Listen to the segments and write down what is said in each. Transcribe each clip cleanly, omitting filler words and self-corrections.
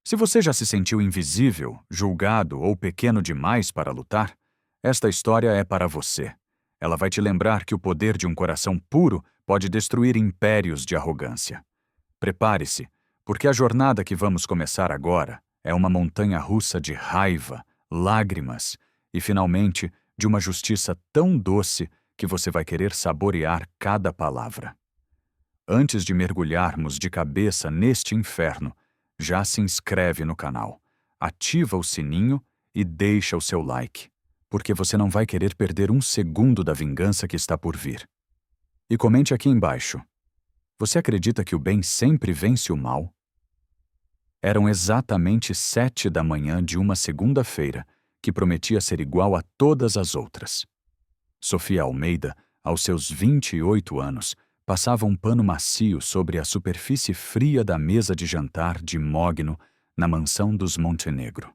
Se você já se sentiu invisível, julgado ou pequeno demais para lutar, esta história é para você. Ela vai te lembrar que o poder de um coração puro pode destruir impérios de arrogância. Prepare-se, porque a jornada que vamos começar agora é uma montanha-russa de raiva, lágrimas e, finalmente, de uma justiça tão doce que você vai querer saborear cada palavra. Antes de mergulharmos de cabeça neste inferno, já se inscreve no canal, ativa o sininho e deixa o seu like, porque você não vai querer perder um segundo da vingança que está por vir. E comente aqui embaixo: você acredita que o bem sempre vence o mal? Eram exatamente 7 da manhã de uma segunda-feira, que prometia ser igual a todas as outras. Sofia Almeida, aos seus 28 anos, passava um pano macio sobre a superfície fria da mesa de jantar de mogno na mansão dos Montenegro.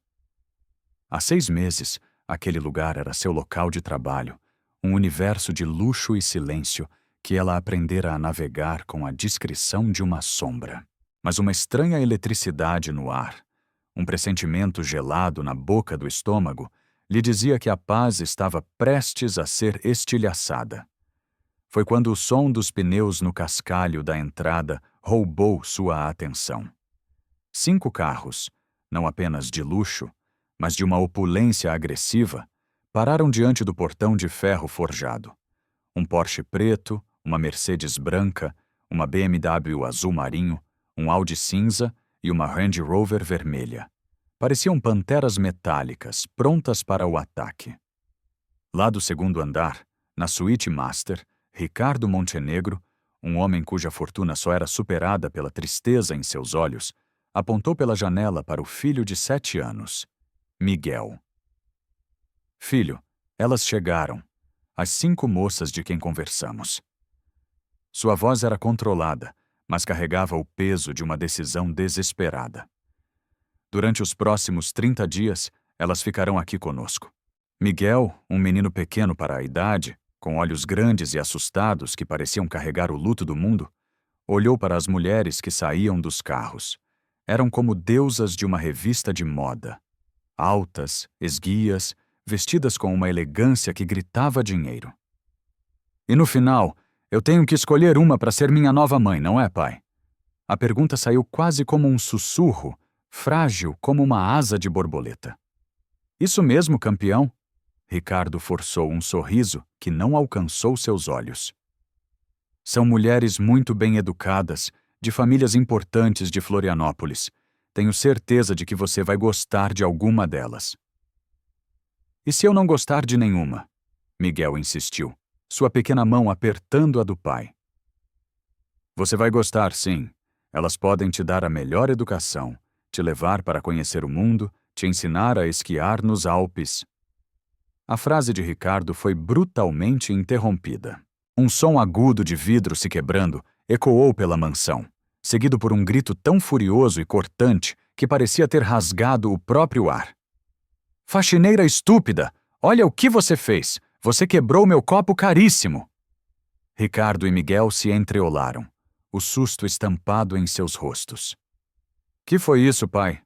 Há 6 meses, aquele lugar era seu local de trabalho, um universo de luxo e silêncio que ela aprendera a navegar com a discrição de uma sombra. Mas uma estranha eletricidade no ar, um pressentimento gelado na boca do estômago, lhe dizia que a paz estava prestes a ser estilhaçada. Foi quando o som dos pneus no cascalho da entrada roubou sua atenção. 5 carros, não apenas de luxo, mas de uma opulência agressiva, pararam diante do portão de ferro forjado. Um Porsche preto, uma Mercedes branca, uma BMW azul marinho, um Audi cinza e uma Range Rover vermelha. Pareciam panteras metálicas, prontas para o ataque. Lá do segundo andar, na suíte master, Ricardo Montenegro, um homem cuja fortuna só era superada pela tristeza em seus olhos, apontou pela janela para o filho de 7 anos, Miguel. Filho, elas chegaram, as 5 moças de quem conversamos. Sua voz era controlada, mas carregava o peso de uma decisão desesperada. Durante os próximos 30 dias, elas ficarão aqui conosco. Miguel, um menino pequeno para a idade, com olhos grandes e assustados que pareciam carregar o luto do mundo, olhou para as mulheres que saíam dos carros. Eram como deusas de uma revista de moda. Altas, esguias, vestidas com uma elegância que gritava dinheiro. E no final, eu tenho que escolher uma para ser minha nova mãe, não é, pai? A pergunta saiu quase como um sussurro, frágil como uma asa de borboleta. Isso mesmo, campeão? Ricardo forçou um sorriso que não alcançou seus olhos. São mulheres muito bem educadas, de famílias importantes de Florianópolis. Tenho certeza de que você vai gostar de alguma delas. E se eu não gostar de nenhuma? Miguel insistiu, sua pequena mão apertando a do pai. Você vai gostar, sim. Elas podem te dar a melhor educação, te levar para conhecer o mundo, te ensinar a esquiar nos Alpes. A frase de Ricardo foi brutalmente interrompida. Um som agudo de vidro se quebrando ecoou pela mansão, seguido por um grito tão furioso e cortante que parecia ter rasgado o próprio ar. Faxineira estúpida! Olha o que você fez! Você quebrou meu copo caríssimo! Ricardo e Miguel se entreolaram, o susto estampado em seus rostos. Que foi isso, pai?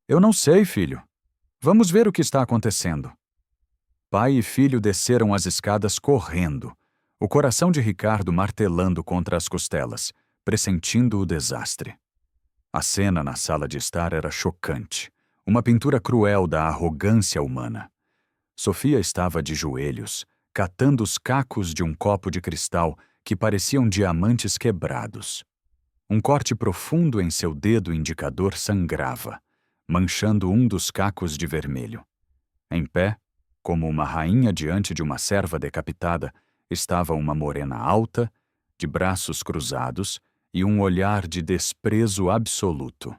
Eu não sei, filho. Vamos ver o que está acontecendo. Pai e filho desceram as escadas correndo, o coração de Ricardo martelando contra as costelas, pressentindo o desastre. A cena na sala de estar era chocante, uma pintura cruel da arrogância humana. Sofia estava de joelhos, catando os cacos de um copo de cristal que pareciam diamantes quebrados. Um corte profundo em seu dedo indicador sangrava, manchando um dos cacos de vermelho. Em pé, como uma rainha diante de uma serva decapitada, estava uma morena alta, de braços cruzados e um olhar de desprezo absoluto.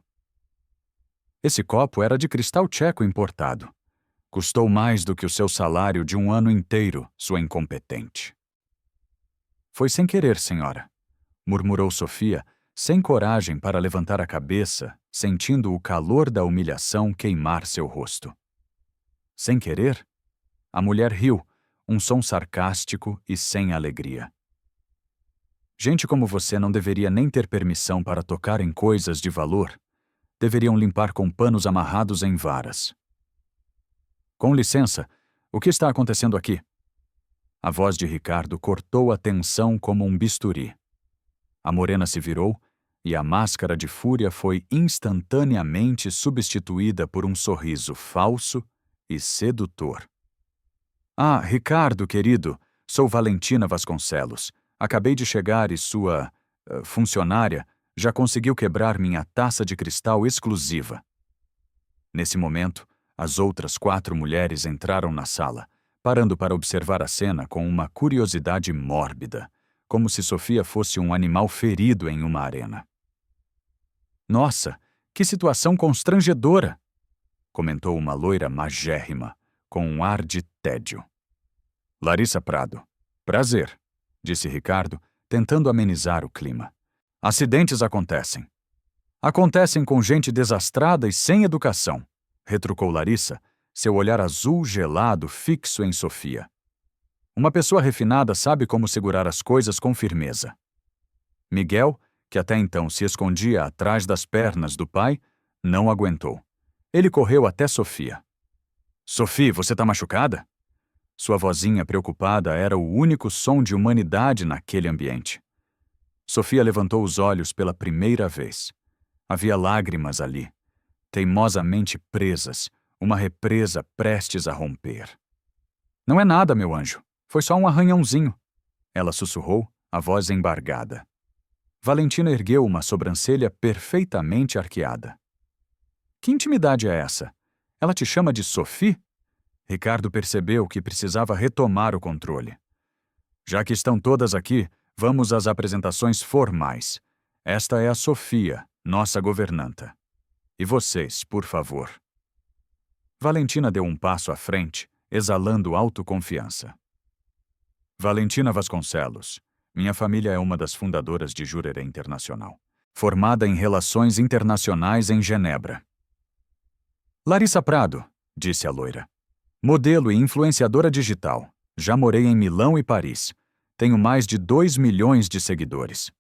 Esse copo era de cristal tcheco importado. Custou mais do que o seu salário de um ano inteiro, sua incompetente. Foi sem querer, senhora, murmurou Sofia, sem coragem para levantar a cabeça, sentindo o calor da humilhação queimar seu rosto. Sem querer? A mulher riu, um som sarcástico e sem alegria. Gente como você não deveria nem ter permissão para tocar em coisas de valor. deveriam limpar com panos amarrados em varas. Com licença, o que está acontecendo aqui? A voz de Ricardo cortou a tensão como um bisturi. A morena se virou e a máscara de fúria foi instantaneamente substituída por um sorriso falso e sedutor. Ah, Ricardo, querido, sou Valentina Vasconcelos. Acabei de chegar e sua funcionária já conseguiu quebrar minha taça de cristal exclusiva. Nesse momento, as outras 4 mulheres entraram na sala, parando para observar a cena com uma curiosidade mórbida, como se Sofia fosse um animal ferido em uma arena. Nossa, que situação constrangedora! Comentou uma loira magérrima, com um ar de tédio. Larissa Prado. Prazer, disse Ricardo, tentando amenizar o clima. Acidentes acontecem. Acontecem com gente desastrada e sem educação, retrucou Larissa, seu olhar azul gelado fixo em Sofia. Uma pessoa refinada sabe como segurar as coisas com firmeza. Miguel, que até então se escondia atrás das pernas do pai, não aguentou. Ele correu até Sofia. Sophie, você tá machucada? Sua vozinha preocupada era o único som de humanidade naquele ambiente. Sofia levantou os olhos pela primeira vez. Havia lágrimas ali, teimosamente presas, uma represa prestes a romper. Não é nada, meu anjo. Foi só um arranhãozinho. Ela sussurrou, a voz embargada. Valentina ergueu uma sobrancelha perfeitamente arqueada. Que intimidade é essa? Ela te chama de Sophie? Ricardo percebeu que precisava retomar o controle. Já que estão todas aqui, vamos às apresentações formais. Esta é a Sofia, nossa governanta. E vocês, por favor. Valentina deu um passo à frente, exalando autoconfiança. Valentina Vasconcelos. Minha família é uma das fundadoras de Jurerê Internacional, formada em Relações Internacionais em Genebra. Larissa Prado, disse a loira. Modelo e influenciadora digital. Já morei em Milão e Paris. Tenho mais de 2 milhões de seguidores.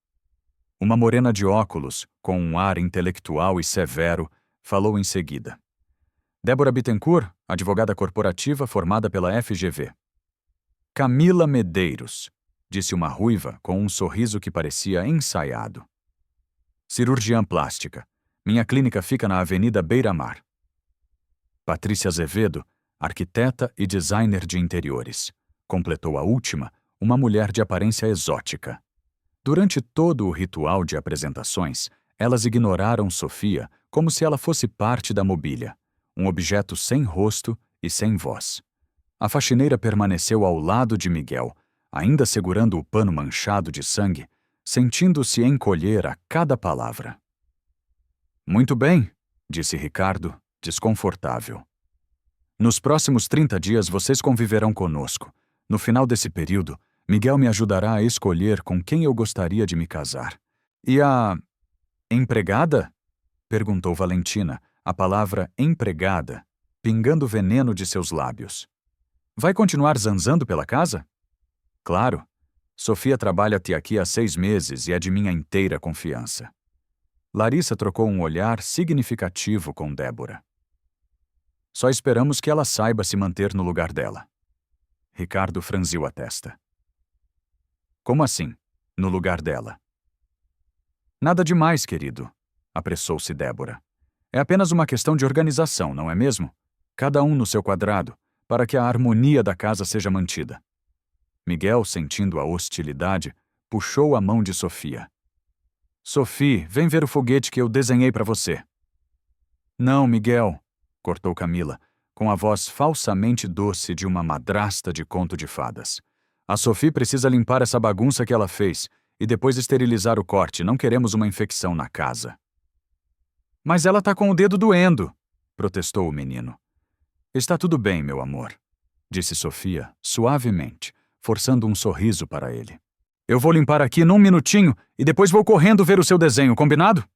Uma morena de óculos, com um ar intelectual e severo, falou em seguida. Débora Bittencourt, advogada corporativa formada pela FGV. Camila Medeiros, disse uma ruiva com um sorriso que parecia ensaiado. Cirurgiã plástica. Minha clínica fica na Avenida Beira-Mar. Patrícia Azevedo, arquiteta e designer de interiores. Completou a última, uma mulher de aparência exótica. Durante todo o ritual de apresentações, elas ignoraram Sofia como se ela fosse parte da mobília, um objeto sem rosto e sem voz. A faxineira permaneceu ao lado de Miguel, ainda segurando o pano manchado de sangue, sentindo-se encolher a cada palavra. Muito bem, disse Ricardo, desconfortável. Nos próximos 30 dias vocês conviverão conosco. No final desse período, Miguel me ajudará a escolher com quem eu gostaria de me casar. E a... empregada? Perguntou Valentina, a palavra empregada, pingando veneno de seus lábios. Vai continuar zanzando pela casa? Claro. Sofia trabalha até aqui há 6 meses e é de minha inteira confiança. Larissa trocou um olhar significativo com Débora. Só esperamos que ela saiba se manter no lugar dela. Ricardo franziu a testa. Como assim, no lugar dela? Nada demais, querido, apressou-se Débora. É apenas uma questão de organização, não é mesmo? Cada um no seu quadrado, para que a harmonia da casa seja mantida. Miguel, sentindo a hostilidade, puxou a mão de Sofia. Sophie, vem ver o foguete que eu desenhei para você. Não, Miguel, cortou Camila, com a voz falsamente doce de uma madrasta de conto de fadas. A Sophie precisa limpar essa bagunça que ela fez e depois esterilizar o corte. Não queremos uma infecção na casa. Mas ela tá com o dedo doendo, protestou o menino. Está tudo bem, meu amor, disse Sofia, suavemente, forçando um sorriso para ele. Eu vou limpar aqui num minutinho e depois vou correndo ver o seu desenho, combinado?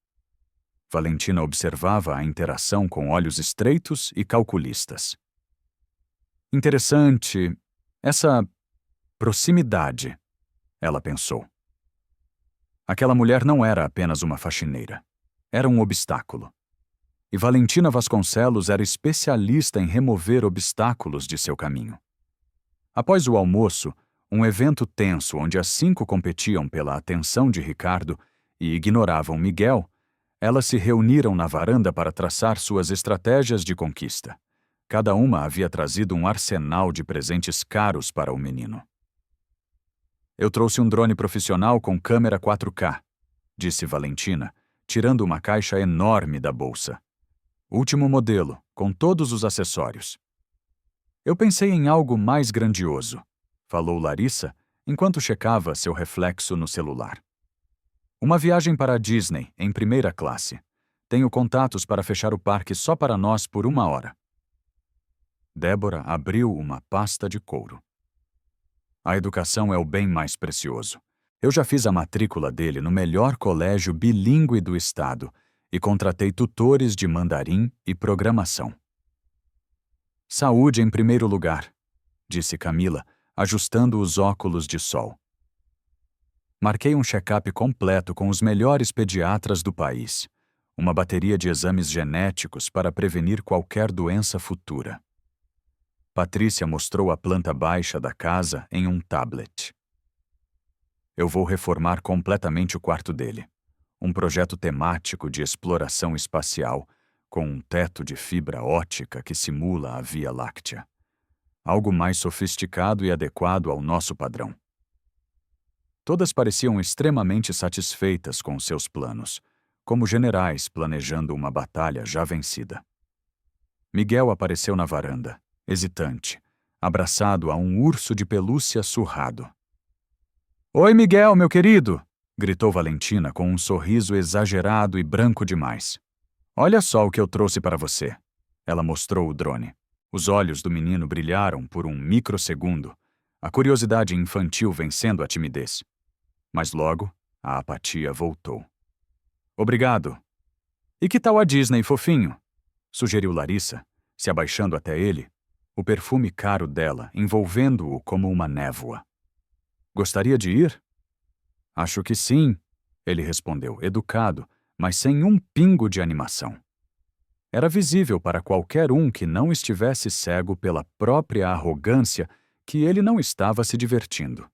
Valentina observava a interação com olhos estreitos e calculistas. Interessante, essa proximidade, ela pensou. Aquela mulher não era apenas uma faxineira. Era um obstáculo. e Valentina Vasconcelos era especialista em remover obstáculos de seu caminho. Após o almoço, um evento tenso onde as 5 competiam pela atenção de Ricardo e ignoravam Miguel, elas se reuniram na varanda para traçar suas estratégias de conquista. Cada uma havia trazido um arsenal de presentes caros para o menino. Eu trouxe um drone profissional com câmera 4K, disse Valentina, tirando uma caixa enorme da bolsa. Último modelo, com todos os acessórios. Eu pensei em algo mais grandioso, falou Larissa, enquanto checava seu reflexo no celular. Uma viagem para a Disney, em primeira classe. Tenho contatos para fechar o parque só para nós por 1 hora. Débora abriu uma pasta de couro. A educação é o bem mais precioso. Eu já fiz a matrícula dele no melhor colégio bilíngue do estado e contratei tutores de mandarim e programação. Saúde em primeiro lugar, disse Camila, ajustando os óculos de sol. Marquei um check-up completo com os melhores pediatras do país, uma bateria de exames genéticos para prevenir qualquer doença futura. Patrícia mostrou a planta baixa da casa em um tablet. Eu vou reformar completamente o quarto dele. Um projeto temático de exploração espacial, com um teto de fibra ótica que simula a Via Láctea. Algo mais sofisticado e adequado ao nosso padrão. Todas pareciam extremamente satisfeitas com seus planos, como generais planejando uma batalha já vencida. Miguel apareceu na varanda, hesitante, abraçado a um urso de pelúcia surrado. "Oi, Miguel, meu querido!" gritou Valentina com um sorriso exagerado e branco demais. "Olha só o que eu trouxe para você." Ela mostrou o drone. Os olhos do menino brilharam por um microsegundo, a curiosidade infantil vencendo a timidez. Mas logo, a apatia voltou. "Obrigado." "E que tal a Disney, fofinho?" sugeriu Larissa, se abaixando até ele, o perfume caro dela envolvendo-o como uma névoa. "Gostaria de ir?" "Acho que sim," ele respondeu, educado, mas sem um pingo de animação. Era visível para qualquer um que não estivesse cego pela própria arrogância que ele não estava se divertindo.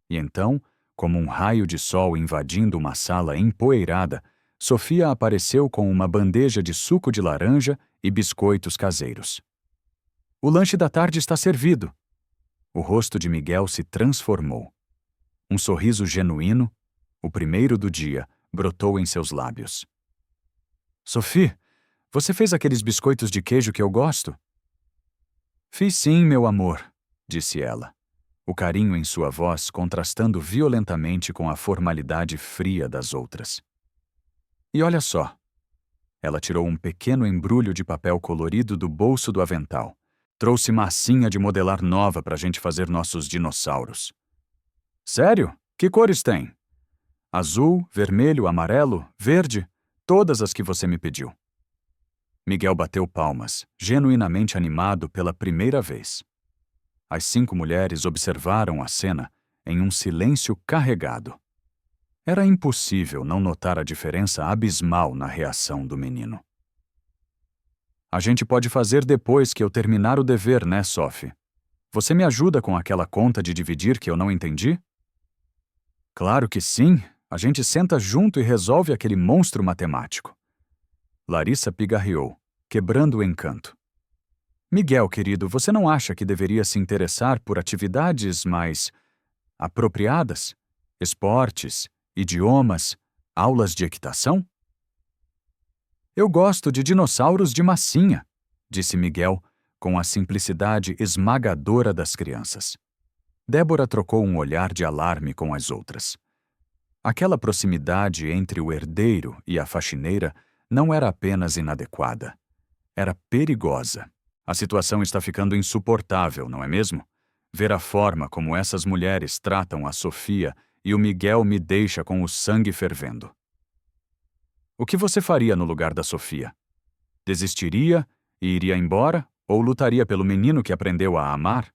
E então, como um raio de sol invadindo uma sala empoeirada, Sofia apareceu com uma bandeja de suco de laranja e biscoitos caseiros. "O lanche da tarde está servido." O rosto de Miguel se transformou. Um sorriso genuíno, o primeiro do dia, brotou em seus lábios. "Sophie, você fez aqueles biscoitos de queijo que eu gosto?" "Fiz sim, meu amor," disse ela, o carinho em sua voz contrastando violentamente com a formalidade fria das outras. "E olha só." Ela tirou um pequeno embrulho de papel colorido do bolso do avental. "Trouxe massinha de modelar nova pra gente fazer nossos dinossauros." "Sério? Que cores tem?" "Azul, vermelho, amarelo, verde, todas as que você me pediu." Miguel bateu palmas, genuinamente animado pela primeira vez. As 5 mulheres observaram a cena em um silêncio carregado. Era impossível não notar a diferença abismal na reação do menino. "A gente pode fazer depois que eu terminar o dever, né, Sophie? Você me ajuda com aquela conta de dividir que eu não entendi?" "Claro que sim. A gente senta junto e resolve aquele monstro matemático." Larissa pigarreou, quebrando o encanto. "Miguel, querido, você não acha que deveria se interessar por atividades mais apropriadas? Esportes, idiomas, aulas de equitação?" "Eu gosto de dinossauros de massinha", disse Miguel, com a simplicidade esmagadora das crianças. Débora trocou um olhar de alarme com as outras. Aquela proximidade entre o herdeiro e a faxineira não era apenas inadequada. Era perigosa. A situação está ficando insuportável, não é mesmo? Ver a forma como essas mulheres tratam a Sofia e o Miguel me deixa com o sangue fervendo. O que você faria no lugar da Sofia? Desistiria e iria embora ou lutaria pelo menino que aprendeu a amar?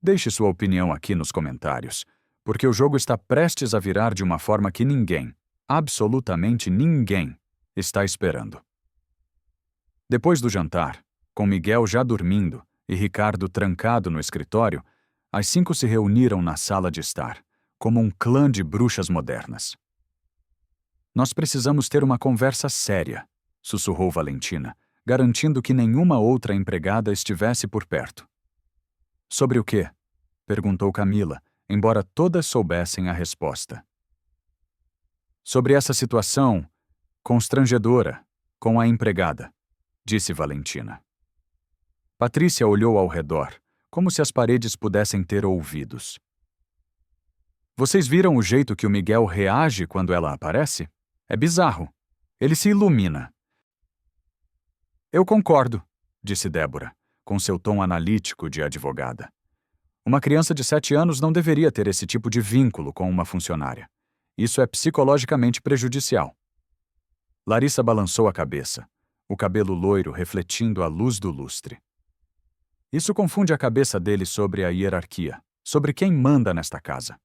Deixe sua opinião aqui nos comentários, porque o jogo está prestes a virar de uma forma que ninguém, absolutamente ninguém, está esperando. Depois do jantar, com Miguel já dormindo e Ricardo trancado no escritório, as 5 se reuniram na sala de estar, como um clã de bruxas modernas. Nós precisamos ter uma conversa séria, sussurrou Valentina, garantindo que nenhuma outra empregada estivesse por perto. Sobre o quê? Perguntou Camila, embora todas soubessem a resposta. Sobre essa situação constrangedora com a empregada, disse Valentina. Patrícia olhou ao redor, como se as paredes pudessem ter ouvidos. Vocês viram o jeito que o Miguel reage quando ela aparece? É bizarro. Ele se ilumina. Eu concordo, disse Débora, com seu tom analítico de advogada. Uma criança de 7 anos não deveria ter esse tipo de vínculo com uma funcionária. Isso é psicologicamente prejudicial. Larissa balançou a cabeça, o cabelo loiro refletindo a luz do lustre. Isso confunde a cabeça dele sobre a hierarquia, sobre quem manda nesta casa.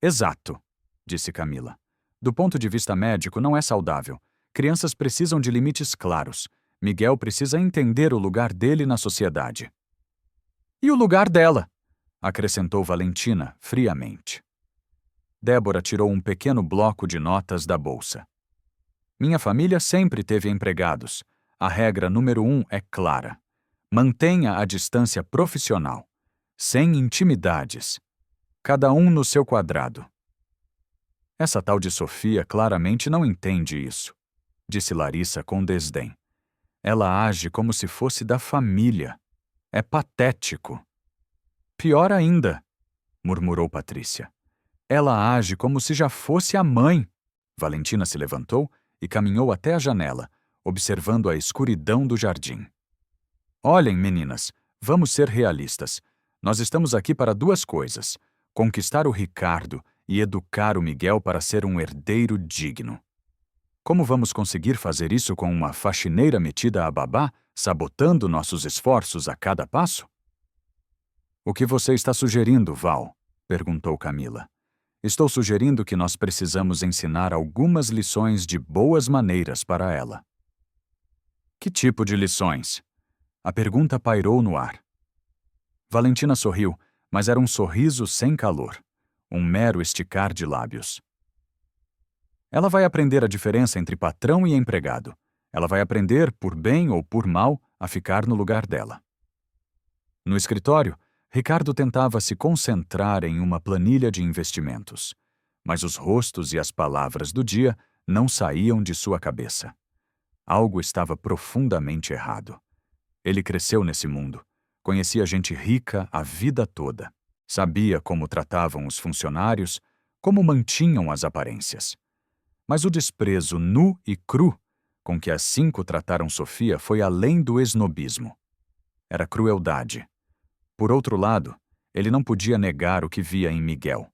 Exato, disse Camila. Do ponto de vista médico, não é saudável. Crianças precisam de limites claros. Miguel precisa entender o lugar dele na sociedade. E o lugar dela, acrescentou Valentina, friamente. Débora tirou um pequeno bloco de notas da bolsa. Minha família sempre teve empregados. A regra número 1 é clara. Mantenha a distância profissional, sem intimidades. Cada um no seu quadrado. Essa tal de Sofia claramente não entende isso, disse Larissa com desdém. Ela age como se fosse da família. É patético. Pior ainda, murmurou Patrícia. Ela age como se já fosse a mãe. Valentina se levantou e caminhou até a janela, observando a escuridão do jardim. Olhem, meninas, vamos ser realistas. Nós estamos aqui para 2 coisas: conquistar o Ricardo e educar o Miguel para ser um herdeiro digno. Como vamos conseguir fazer isso com uma faxineira metida a babá, sabotando nossos esforços a cada passo? O que você está sugerindo, Val? Perguntou Camila. Estou sugerindo que nós precisamos ensinar algumas lições de boas maneiras para ela. Que tipo de lições? A pergunta pairou no ar. Valentina sorriu, mas era um sorriso sem calor, um mero esticar de lábios. Ela vai aprender a diferença entre patrão e empregado. Ela vai aprender, por bem ou por mal, a ficar no lugar dela. No escritório, Ricardo tentava se concentrar em uma planilha de investimentos, mas os rostos e as palavras do dia não saíam de sua cabeça. Algo estava profundamente errado. Ele cresceu nesse mundo, conhecia gente rica a vida toda, sabia como tratavam os funcionários, como mantinham as aparências. Mas o desprezo nu e cru com que as 5 trataram Sofia foi além do esnobismo. Era crueldade. Por outro lado, ele não podia negar o que via em Miguel.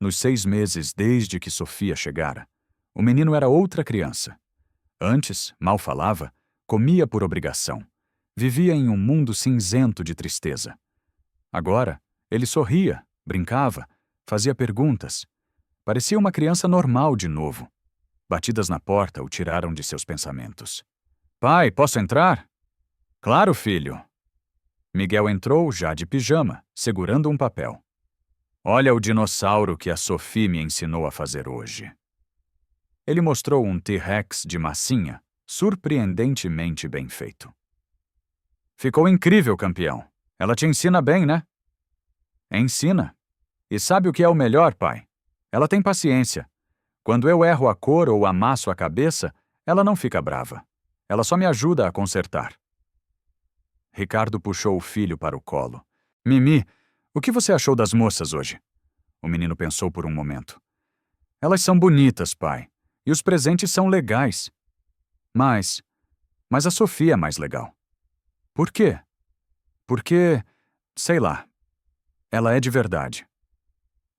Nos 6 meses desde que Sofia chegara, o menino era outra criança. Antes, mal falava, comia por obrigação. Vivia em um mundo cinzento de tristeza. Agora, ele sorria, brincava, fazia perguntas. Parecia uma criança normal de novo. Batidas na porta o tiraram de seus pensamentos. Pai, posso entrar? Claro, filho. Miguel entrou já de pijama, segurando um papel. Olha o dinossauro que a Sophie me ensinou a fazer hoje. Ele mostrou um T-Rex de massinha, surpreendentemente bem feito. Ficou incrível, campeão. Ela te ensina bem, né? Ensina. E sabe o que é o melhor, pai? Ela tem paciência. Quando eu erro a cor ou amasso a cabeça, ela não fica brava. Ela só me ajuda a consertar. Ricardo puxou o filho para o colo. Mimi, o que você achou das moças hoje? O menino pensou por um momento. Elas são bonitas, pai. E os presentes são legais. Mas a Sofia é mais legal. Por quê? Porque, sei lá, ela é de verdade.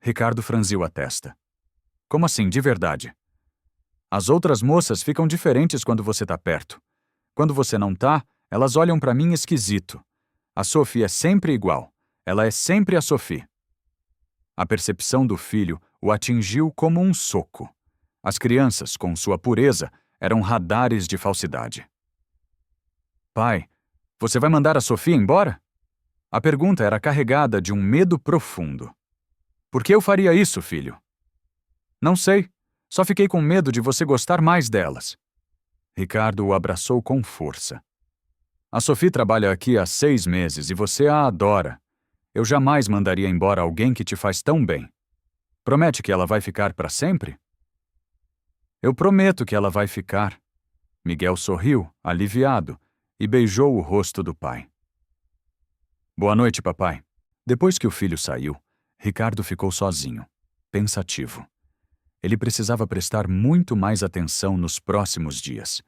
Ricardo franziu a testa. Como assim, de verdade? As outras moças ficam diferentes quando você tá perto. Quando você não tá, elas olham pra mim esquisito. A Sophie é sempre igual. Ela é sempre a Sophie. A percepção do filho o atingiu como um soco. As crianças, com sua pureza, eram radares de falsidade. Pai, você vai mandar a Sofia embora? A pergunta era carregada de um medo profundo. Por que eu faria isso, filho? Não sei. Só fiquei com medo de você gostar mais delas. Ricardo o abraçou com força. A Sophie trabalha aqui há 6 meses e você a adora. Eu jamais mandaria embora alguém que te faz tão bem. Promete que ela vai ficar para sempre? Eu prometo que ela vai ficar. Miguel sorriu, aliviado, e beijou o rosto do pai. Boa noite, papai. Depois que o filho saiu, Ricardo ficou sozinho, pensativo. Ele precisava prestar muito mais atenção nos próximos dias.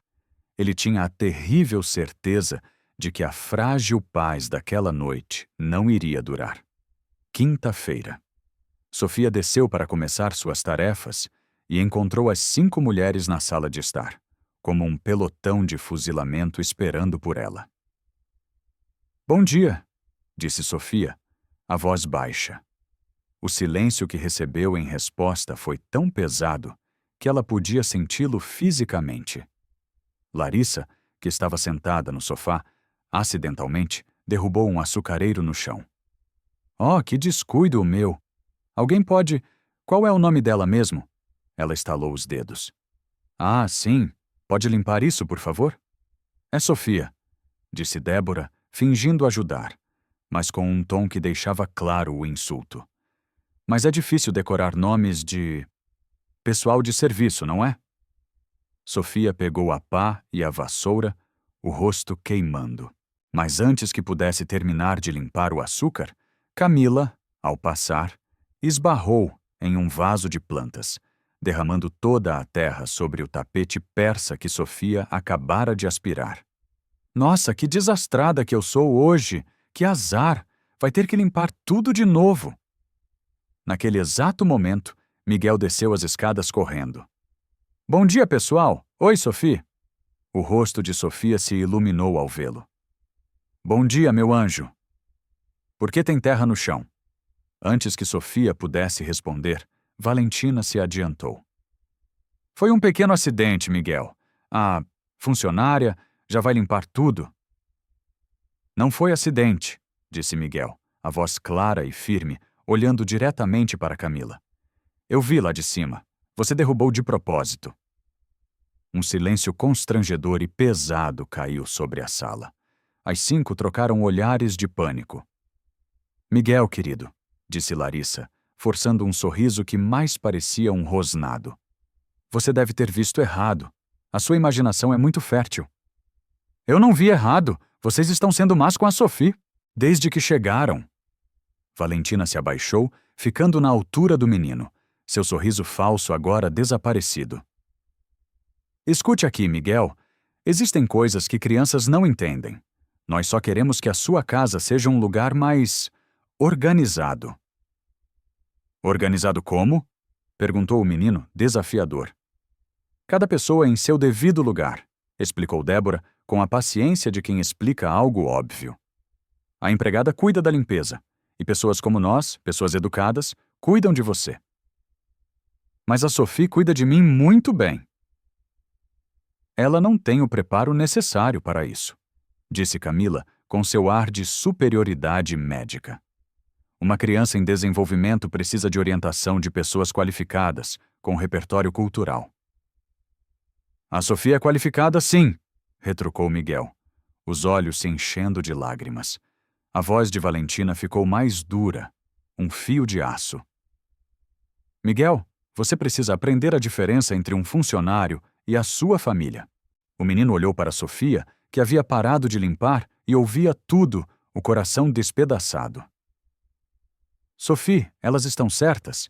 Ele tinha a terrível certeza de que a frágil paz daquela noite não iria durar. Quinta-feira. Sofia desceu para começar suas tarefas e encontrou as 5 mulheres na sala de estar, como um pelotão de fuzilamento esperando por ela. Bom dia, disse Sofia, a voz baixa. O silêncio que recebeu em resposta foi tão pesado que ela podia senti-lo fisicamente. Larissa, que estava sentada no sofá, acidentalmente derrubou um açucareiro no chão. Oh, que descuido o meu! Alguém pode... Qual é o nome dela mesmo? Ela estalou os dedos. Ah, sim. Pode limpar isso, por favor? É Sofia, disse Débora, fingindo ajudar, mas com um tom que deixava claro o insulto. Mas é difícil decorar nomes de... pessoal de serviço, não é? Sofia pegou a pá e a vassoura, o rosto queimando. Mas antes que pudesse terminar de limpar o açúcar, Camila, ao passar, esbarrou em um vaso de plantas, derramando toda a terra sobre o tapete persa que Sofia acabara de aspirar. Nossa, que desastrada que eu sou hoje! Que azar! Vai ter que limpar tudo de novo! Naquele exato momento, Miguel desceu as escadas correndo. Bom dia, pessoal! Oi, Sophie! O rosto de Sofia se iluminou ao vê-lo. Bom dia, meu anjo! Por que tem terra no chão? Antes que Sofia pudesse responder, Valentina se adiantou. Foi um pequeno acidente, Miguel. A funcionária já vai limpar tudo. Não foi acidente, disse Miguel, a voz clara e firme, olhando diretamente para Camila. Eu vi lá de cima. Você derrubou de propósito. Um silêncio constrangedor e pesado caiu sobre a sala. As 5 trocaram olhares de pânico. Miguel, querido, disse Larissa, forçando um sorriso que mais parecia um rosnado. Você deve ter visto errado. A sua imaginação é muito fértil. Eu não vi errado. Vocês estão sendo más com a Sophie. Desde que chegaram. Valentina se abaixou, ficando na altura do menino, seu sorriso falso agora desaparecido. Escute aqui, Miguel. Existem coisas que crianças não entendem. Nós só queremos que a sua casa seja um lugar mais... organizado. Organizado como? Perguntou o menino, desafiador. Cada pessoa em seu devido lugar, explicou Débora, com a paciência de quem explica algo óbvio. A empregada cuida da limpeza, e pessoas como nós, pessoas educadas, cuidam de você. Mas a Sophie cuida de mim muito bem. Ela não tem o preparo necessário para isso, disse Camila, com seu ar de superioridade médica. Uma criança em desenvolvimento precisa de orientação de pessoas qualificadas, com repertório cultural. A Sofia é qualificada, sim, retrucou Miguel, os olhos se enchendo de lágrimas. A voz de Valentina ficou mais dura, um fio de aço. Miguel, você precisa aprender a diferença entre um funcionário e a sua família. O menino olhou para Sofia, que havia parado de limpar e ouvia tudo, o coração despedaçado. Sophie, elas estão certas?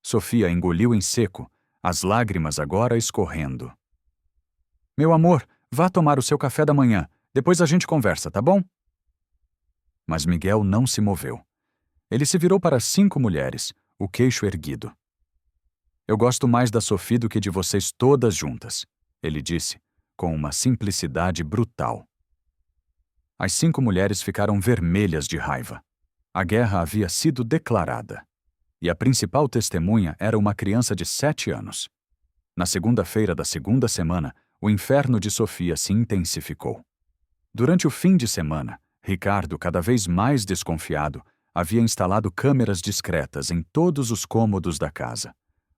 Sofia engoliu em seco, as lágrimas agora escorrendo. Meu amor, vá tomar o seu café da manhã. Depois a gente conversa, tá bom? Mas Miguel não se moveu. Ele se virou para 5 mulheres, o queixo erguido. Eu gosto mais da Sophie do que de vocês todas juntas, ele disse, com uma simplicidade brutal. As 5 mulheres ficaram vermelhas de raiva. A guerra havia sido declarada. E a principal testemunha era uma criança de 7 anos. Na segunda-feira da segunda semana, o inferno de Sofia se intensificou. Durante o fim de semana, Ricardo, cada vez mais desconfiado, havia instalado câmeras discretas em todos os cômodos da casa,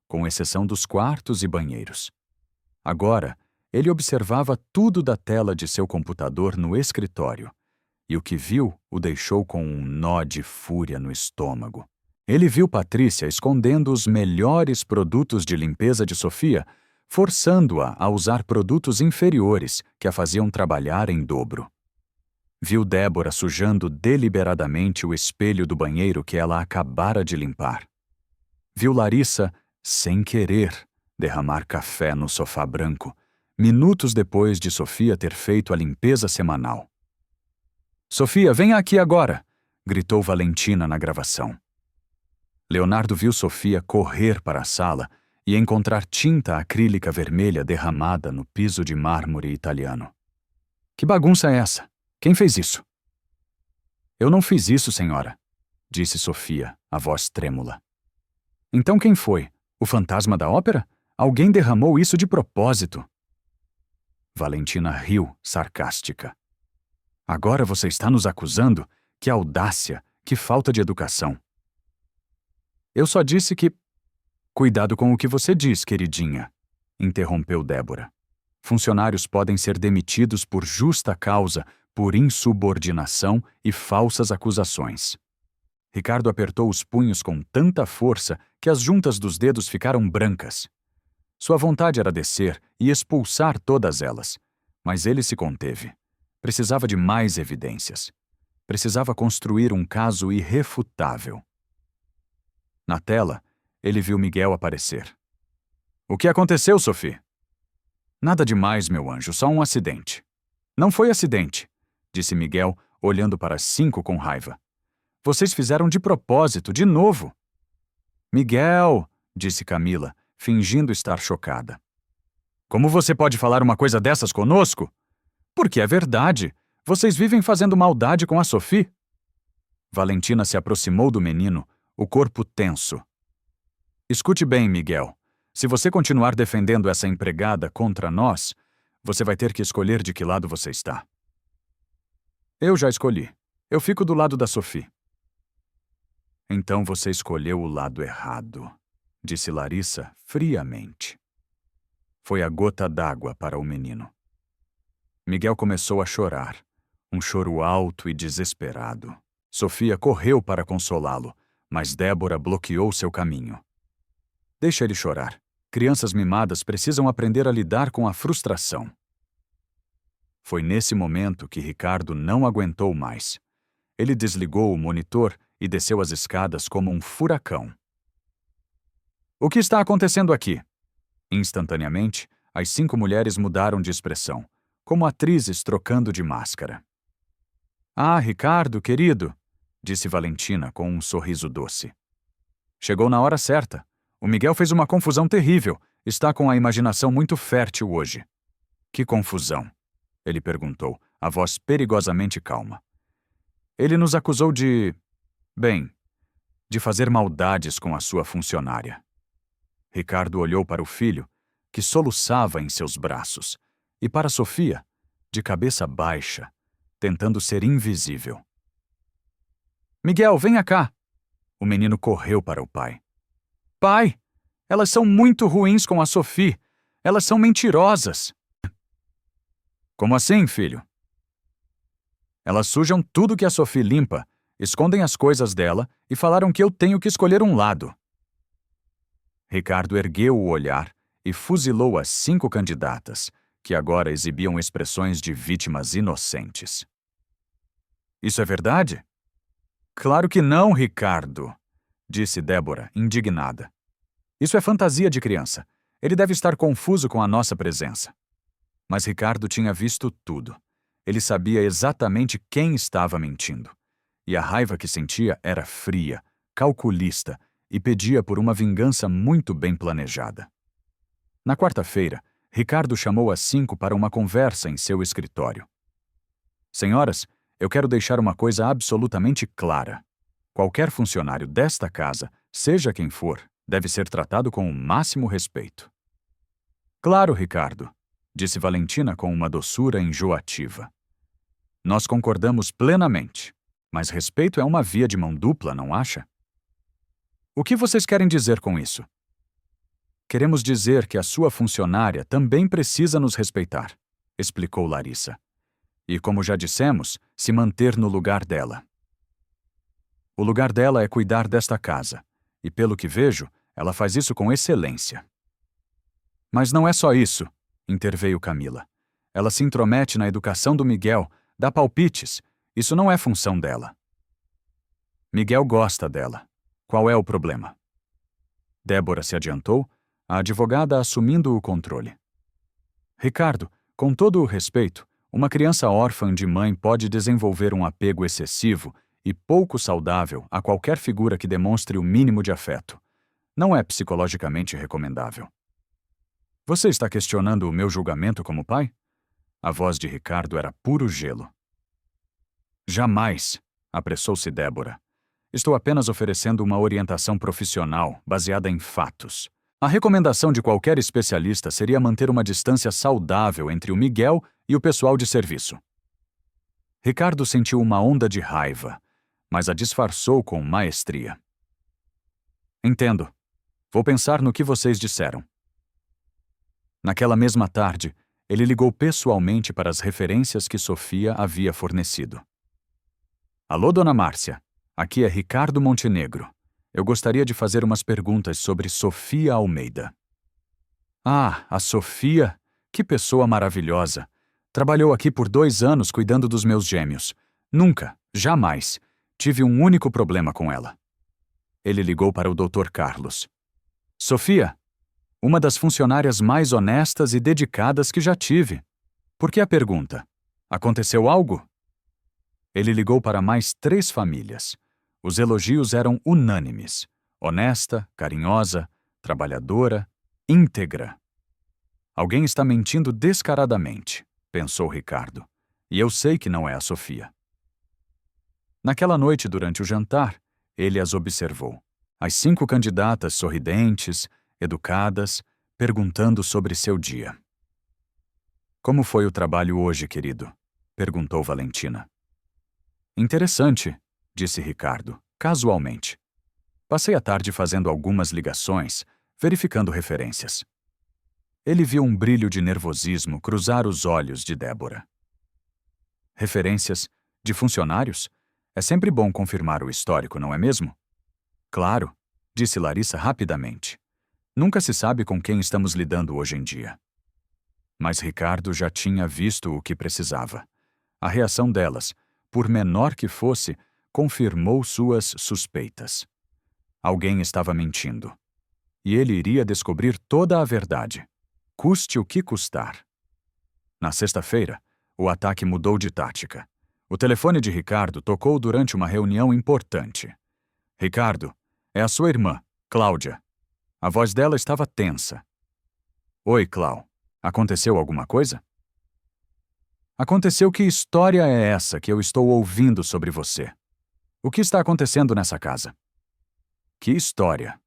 com exceção dos quartos e banheiros. Agora, ele observava tudo da tela de seu computador no escritório, e o que viu o deixou com um nó de fúria no estômago. Ele viu Patrícia escondendo os melhores produtos de limpeza de Sofia, forçando-a a usar produtos inferiores que a faziam trabalhar em dobro. Viu Débora sujando deliberadamente o espelho do banheiro que ela acabara de limpar. Viu Larissa, sem querer, derramar café no sofá branco, minutos depois de Sofia ter feito a limpeza semanal. "Sofia, venha aqui agora!" gritou Valentina na gravação. Leonardo viu Sofia correr para a sala e encontrar tinta acrílica vermelha derramada no piso de mármore italiano. "Que bagunça é essa? Quem fez isso?" "Eu não fiz isso, senhora", disse Sofia, a voz trêmula. "Então quem foi? O fantasma da ópera? Alguém derramou isso de propósito." Valentina riu, sarcástica. "Agora você está nos acusando? Que audácia, que falta de educação." "Eu só disse que..." "Cuidado com o que você diz, queridinha", interrompeu Débora. "Funcionários podem ser demitidos por justa causa, por insubordinação e falsas acusações." Ricardo apertou os punhos com tanta força que as juntas dos dedos ficaram brancas. Sua vontade era descer e expulsar todas elas, mas ele se conteve. Precisava de mais evidências. Precisava construir um caso irrefutável. Na tela, ele viu Miguel aparecer. "O que aconteceu, Sophie?" "Nada demais, meu anjo, só um acidente." "Não foi acidente", disse Miguel, olhando para as 5 com raiva. "Vocês fizeram de propósito, de novo." "Miguel", disse Camila, fingindo estar chocada. "Como você pode falar uma coisa dessas conosco?" "Porque é verdade. Vocês vivem fazendo maldade com a Sophie." Valentina se aproximou do menino, o corpo tenso. "Escute bem, Miguel. Se você continuar defendendo essa empregada contra nós, você vai ter que escolher de que lado você está." "Eu já escolhi. Eu fico do lado da Sophie." "Então você escolheu o lado errado", disse Larissa friamente. Foi a gota d'água para o menino. Miguel começou a chorar, um choro alto e desesperado. Sofia correu para consolá-lo, mas Débora bloqueou seu caminho. "Deixa ele chorar. Crianças mimadas precisam aprender a lidar com a frustração." Foi nesse momento que Ricardo não aguentou mais. Ele desligou o monitor e desceu as escadas como um furacão. "O que está acontecendo aqui?" Instantaneamente, as 5 mulheres mudaram de expressão, como atrizes trocando de máscara. "Ah, Ricardo, querido", disse Valentina com um sorriso doce. "Chegou na hora certa. O Miguel fez uma confusão terrível. Está com a imaginação muito fértil hoje." "Que confusão?" ele perguntou, a voz perigosamente calma. "Ele nos acusou de fazer maldades com a sua funcionária." Ricardo olhou para o filho, que soluçava em seus braços, e para Sofia, de cabeça baixa, tentando ser invisível. "Miguel, venha cá!" O menino correu para o pai. "Pai, elas são muito ruins com a Sophie. Elas são mentirosas." "Como assim, filho?" "Elas sujam tudo que a Sophie limpa, escondem as coisas dela e falaram que eu tenho que escolher um lado." Ricardo ergueu o olhar e fuzilou as 5 candidatas, que agora exibiam expressões de vítimas inocentes. "Isso é verdade?" "Claro que não, Ricardo", disse Débora, indignada. "Isso é fantasia de criança. Ele deve estar confuso com a nossa presença." Mas Ricardo tinha visto tudo. Ele sabia exatamente quem estava mentindo. E a raiva que sentia era fria, calculista e pedia por uma vingança muito bem planejada. Na quarta-feira, Ricardo chamou as 5 para uma conversa em seu escritório. "Senhoras, eu quero deixar uma coisa absolutamente clara. Qualquer funcionário desta casa, seja quem for, deve ser tratado com o máximo respeito." "Claro, Ricardo", disse Valentina com uma doçura enjoativa. Nós concordamos plenamente. Mas respeito é uma via de mão dupla, não acha? O que vocês querem dizer com isso? Queremos dizer que a sua funcionária também precisa nos respeitar, explicou Larissa. E, como já dissemos, se manter no lugar dela. O lugar dela é cuidar desta casa, e pelo que vejo, ela faz isso com excelência. Mas não é só isso, interveio Camila. Ela se intromete na educação do Miguel, dá palpites. Isso não é função dela. Miguel gosta dela. Qual é o problema? Débora se adiantou, a advogada assumindo o controle. Ricardo, com todo o respeito, uma criança órfã de mãe pode desenvolver um apego excessivo e pouco saudável a qualquer figura que demonstre o mínimo de afeto. Não é psicologicamente recomendável. Você está questionando o meu julgamento como pai? A voz de Ricardo era puro gelo. Jamais, apressou-se Débora. Estou apenas oferecendo uma orientação profissional baseada em fatos. A recomendação de qualquer especialista seria manter uma distância saudável entre o Miguel e o pessoal de serviço. Ricardo sentiu uma onda de raiva, mas a disfarçou com maestria. Entendo. Vou pensar no que vocês disseram. Naquela mesma tarde, ele ligou pessoalmente para as referências que Sofia havia fornecido. Alô, dona Márcia. Aqui é Ricardo Montenegro. Eu gostaria de fazer umas perguntas sobre Sofia Almeida. Ah, a Sofia! Que pessoa maravilhosa! Trabalhou aqui por 2 anos cuidando dos meus gêmeos. Nunca, jamais, tive um único problema com ela. Ele ligou para o Dr. Carlos. Sofia, uma das funcionárias mais honestas e dedicadas que já tive. Por que a pergunta? Aconteceu algo? Ele ligou para mais 3 famílias. Os elogios eram unânimes. Honesta, carinhosa, trabalhadora, íntegra. Alguém está mentindo descaradamente, pensou Ricardo. E eu sei que não é a Sofia. Naquela noite, durante o jantar, ele as observou. As 5 candidatas sorridentes, educadas, perguntando sobre seu dia. Como foi o trabalho hoje, querido? Perguntou Valentina. Interessante, disse Ricardo, casualmente. Passei a tarde fazendo algumas ligações, verificando referências. Ele viu um brilho de nervosismo cruzar os olhos de Débora. Referências de funcionários? É sempre bom confirmar o histórico, não é mesmo? Claro, disse Larissa rapidamente. Nunca se sabe com quem estamos lidando hoje em dia. Mas Ricardo já tinha visto o que precisava. A reação delas, por menor que fosse, confirmou suas suspeitas. Alguém estava mentindo. E ele iria descobrir toda a verdade, custe o que custar. Na sexta-feira, o ataque mudou de tática. O telefone de Ricardo tocou durante uma reunião importante. Ricardo, é a sua irmã, Cláudia. A voz dela estava tensa. Oi, Clau. Aconteceu alguma coisa? Aconteceu. Que história é essa que eu estou ouvindo sobre você? O que está acontecendo nessa casa? Que história?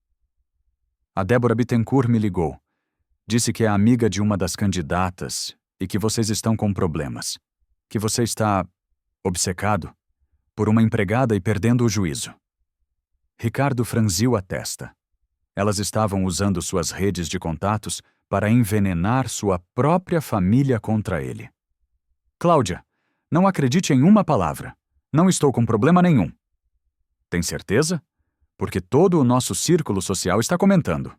A Débora Bittencourt me ligou. Disse que é amiga de uma das candidatas e que vocês estão com problemas. Que você está obcecado por uma empregada e perdendo o juízo. Ricardo franziu a testa. Elas estavam usando suas redes de contatos para envenenar sua própria família contra ele. Cláudia, não acredite em uma palavra. Não estou com problema nenhum. Tem certeza? Porque todo o nosso círculo social está comentando.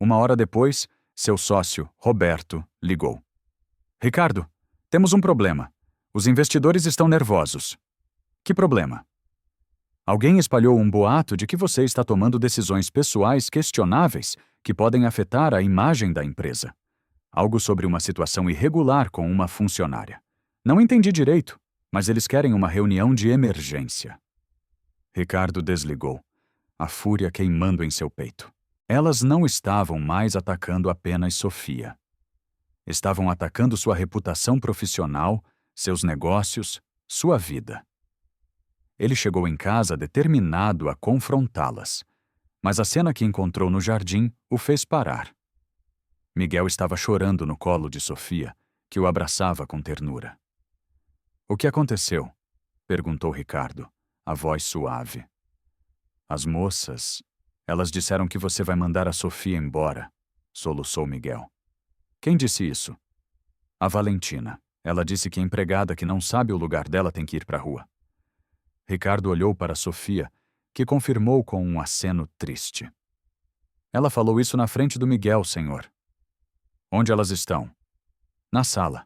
1 hora depois, seu sócio, Roberto, ligou. Ricardo, temos um problema. Os investidores estão nervosos. Que problema? Alguém espalhou um boato de que você está tomando decisões pessoais questionáveis que podem afetar a imagem da empresa. Algo sobre uma situação irregular com uma funcionária. Não entendi direito, mas eles querem uma reunião de emergência. Ricardo desligou, a fúria queimando em seu peito. Elas não estavam mais atacando apenas Sofia. Estavam atacando sua reputação profissional, seus negócios, sua vida. Ele chegou em casa determinado a confrontá-las, mas a cena que encontrou no jardim o fez parar. Miguel estava chorando no colo de Sofia, que o abraçava com ternura. O que aconteceu? Perguntou Ricardo, a voz suave. As moças, elas disseram que você vai mandar a Sofia embora, soluçou Miguel. Quem disse isso? A Valentina. Ela disse que a empregada que não sabe o lugar dela tem que ir para a rua. Ricardo olhou para Sofia, que confirmou com um aceno triste. Ela falou isso na frente do Miguel, senhor. Onde elas estão? Na sala.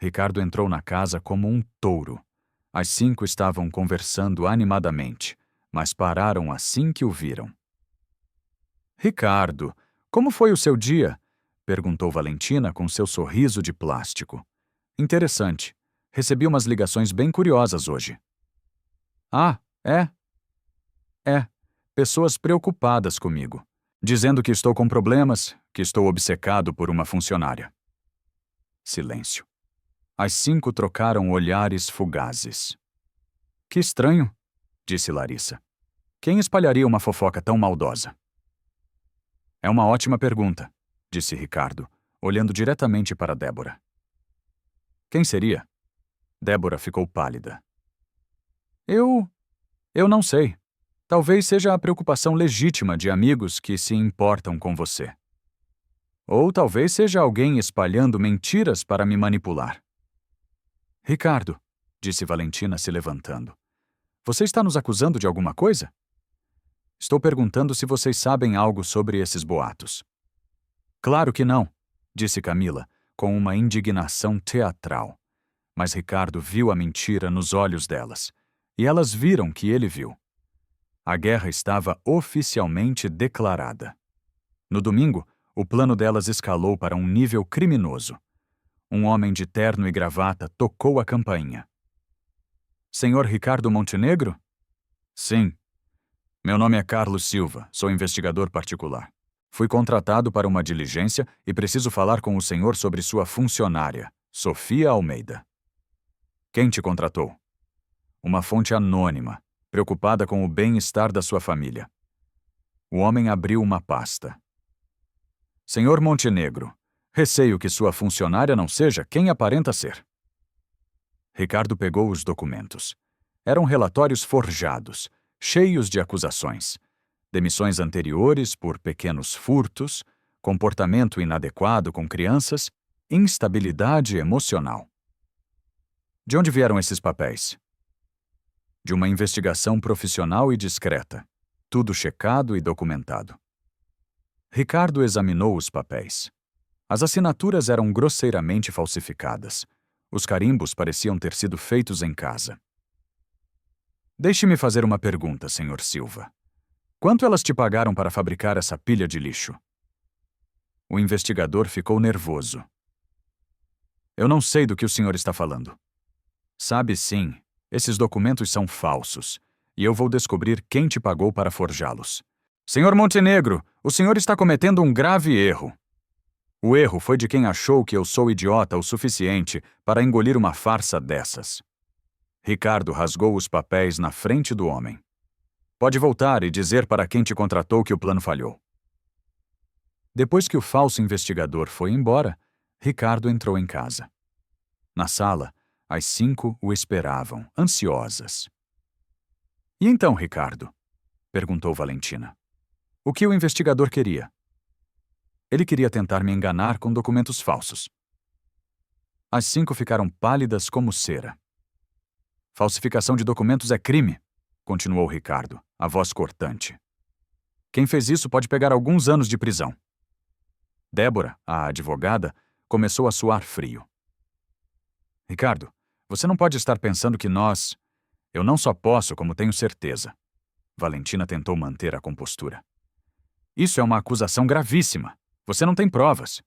Ricardo entrou na casa como um touro. As 5 estavam conversando animadamente, mas pararam assim que o viram. Ricardo, como foi o seu dia? Perguntou Valentina com seu sorriso de plástico. Interessante. Recebi umas ligações bem curiosas hoje. Ah, é? É. Pessoas preocupadas comigo, dizendo que estou com problemas, que estou obcecado por uma funcionária. Silêncio. As 5 trocaram olhares fugazes. Que estranho, disse Larissa. Quem espalharia uma fofoca tão maldosa? É uma ótima pergunta, disse Ricardo, olhando diretamente para Débora. Quem seria? Débora ficou pálida. Eu não sei. Talvez seja a preocupação legítima de amigos que se importam com você. Ou talvez seja alguém espalhando mentiras para me manipular. Ricardo, disse Valentina se levantando. Você está nos acusando de alguma coisa? Estou perguntando se vocês sabem algo sobre esses boatos. Claro que não, disse Camila, com uma indignação teatral. Mas Ricardo viu a mentira nos olhos delas, e elas viram que ele viu. A guerra estava oficialmente declarada. No domingo, o plano delas escalou para um nível criminoso. Um homem de terno e gravata tocou a campainha. Senhor Ricardo Montenegro? Sim. Meu nome é Carlos Silva, sou investigador particular. Fui contratado para uma diligência e preciso falar com o senhor sobre sua funcionária, Sofia Almeida. Quem te contratou? Uma fonte anônima, preocupada com o bem-estar da sua família. O homem abriu uma pasta. Senhor Montenegro, receio que sua funcionária não seja quem aparenta ser. Ricardo pegou os documentos. Eram relatórios forjados, cheios de acusações. Demissões anteriores por pequenos furtos, comportamento inadequado com crianças, instabilidade emocional. De onde vieram esses papéis? De uma investigação profissional e discreta. Tudo checado e documentado. Ricardo examinou os papéis. As assinaturas eram grosseiramente falsificadas. Os carimbos pareciam ter sido feitos em casa. Deixe-me fazer uma pergunta, Sr. Silva. Quanto elas te pagaram para fabricar essa pilha de lixo? O investigador ficou nervoso. Eu não sei do que o senhor está falando. Sabe sim, esses documentos são falsos, e eu vou descobrir quem te pagou para forjá-los. Senhor Montenegro, o senhor está cometendo um grave erro. O erro foi de quem achou que eu sou idiota o suficiente para engolir uma farsa dessas. Ricardo rasgou os papéis na frente do homem. Pode voltar e dizer para quem te contratou que o plano falhou. Depois que o falso investigador foi embora, Ricardo entrou em casa. Na sala, as 5 o esperavam, ansiosas. E então, Ricardo? Perguntou Valentina. O que o investigador queria? Ele queria tentar me enganar com documentos falsos. As 5 ficaram pálidas como cera. Falsificação de documentos é crime, continuou Ricardo, a voz cortante. Quem fez isso pode pegar alguns anos de prisão. Débora, a advogada, começou a suar frio. Ricardo, você não pode estar pensando que nós... Eu não só posso, como tenho certeza. Valentina tentou manter a compostura. Isso é uma acusação gravíssima. Você não tem provas.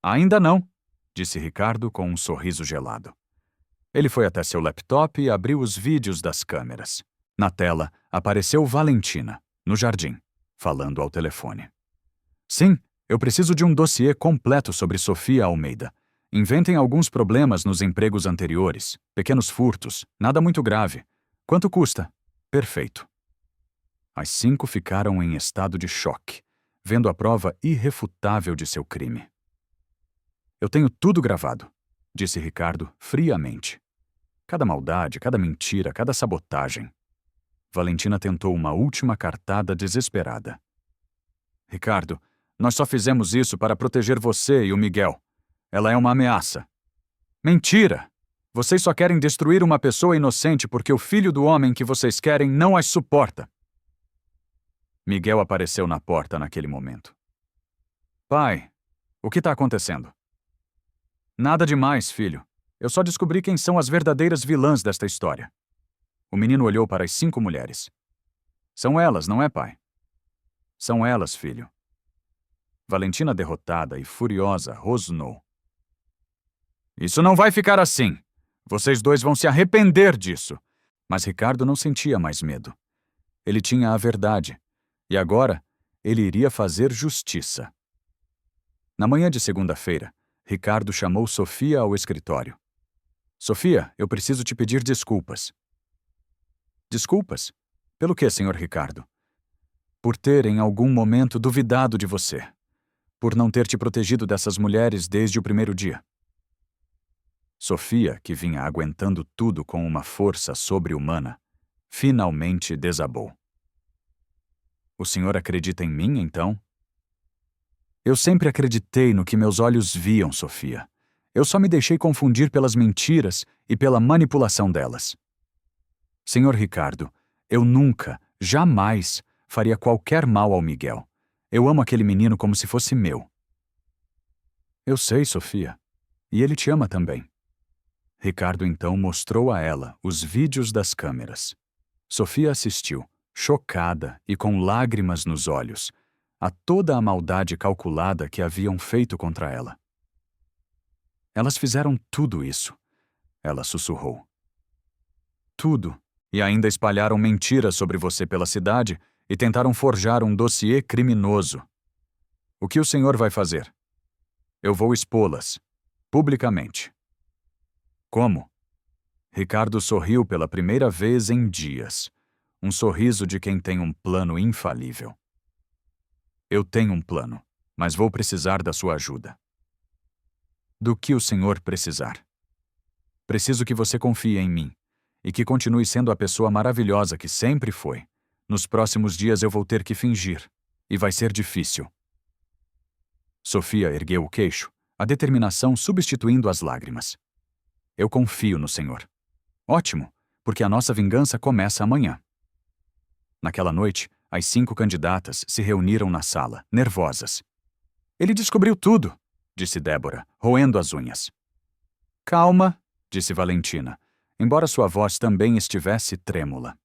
Ainda não, disse Ricardo com um sorriso gelado. Ele foi até seu laptop e abriu os vídeos das câmeras. Na tela, apareceu Valentina, no jardim, falando ao telefone. Sim, eu preciso de um dossiê completo sobre Sofia Almeida. Inventem alguns problemas nos empregos anteriores, pequenos furtos, nada muito grave. Quanto custa? Perfeito. As 5 ficaram em estado de choque, vendo a prova irrefutável de seu crime. Eu tenho tudo gravado, disse Ricardo friamente. Cada maldade, cada mentira, cada sabotagem. Valentina tentou uma última cartada desesperada. Ricardo, nós só fizemos isso para proteger você e o Miguel. Ela é uma ameaça. Mentira! Vocês só querem destruir uma pessoa inocente porque o filho do homem que vocês querem não as suporta. Miguel apareceu na porta naquele momento. Pai, o que está acontecendo? Nada demais, filho. Eu só descobri quem são as verdadeiras vilãs desta história. O menino olhou para as 5 mulheres. São elas, não é, pai? São elas, filho. Valentina, derrotada e furiosa, rosnou. Isso não vai ficar assim. Vocês dois vão se arrepender disso. Mas Ricardo não sentia mais medo. Ele tinha a verdade. E agora, ele iria fazer justiça. Na manhã de segunda-feira, Ricardo chamou Sofia ao escritório. Sofia, eu preciso te pedir desculpas. Desculpas? Pelo que, senhor Ricardo? Por ter, em algum momento, duvidado de você. Por não ter te protegido dessas mulheres desde o primeiro dia. Sofia, que vinha aguentando tudo com uma força sobre-humana, finalmente desabou. O senhor acredita em mim, então? Eu sempre acreditei no que meus olhos viam, Sofia. Eu só me deixei confundir pelas mentiras e pela manipulação delas. Senhor Ricardo, eu nunca, jamais, faria qualquer mal ao Miguel. Eu amo aquele menino como se fosse meu. Eu sei, Sofia. E ele te ama também. Ricardo então mostrou a ela os vídeos das câmeras. Sofia assistiu, chocada e com lágrimas nos olhos, a toda a maldade calculada que haviam feito contra ela. Elas fizeram tudo isso, ela sussurrou. Tudo, e ainda espalharam mentiras sobre você pela cidade e tentaram forjar um dossiê criminoso. O que o senhor vai fazer? Eu vou expô-las, publicamente. Como? Ricardo sorriu pela primeira vez em dias. Um sorriso de quem tem um plano infalível. Eu tenho um plano, mas vou precisar da sua ajuda. Do que o senhor precisar? Preciso que você confie em mim e que continue sendo a pessoa maravilhosa que sempre foi. Nos próximos dias eu vou ter que fingir, e vai ser difícil. Sofia ergueu o queixo, a determinação substituindo as lágrimas. Eu confio no senhor. Ótimo, porque a nossa vingança começa amanhã. Naquela noite, as 5 candidatas se reuniram na sala, nervosas. Ele descobriu tudo, disse Débora, roendo as unhas. Calma, disse Valentina, embora sua voz também estivesse trêmula.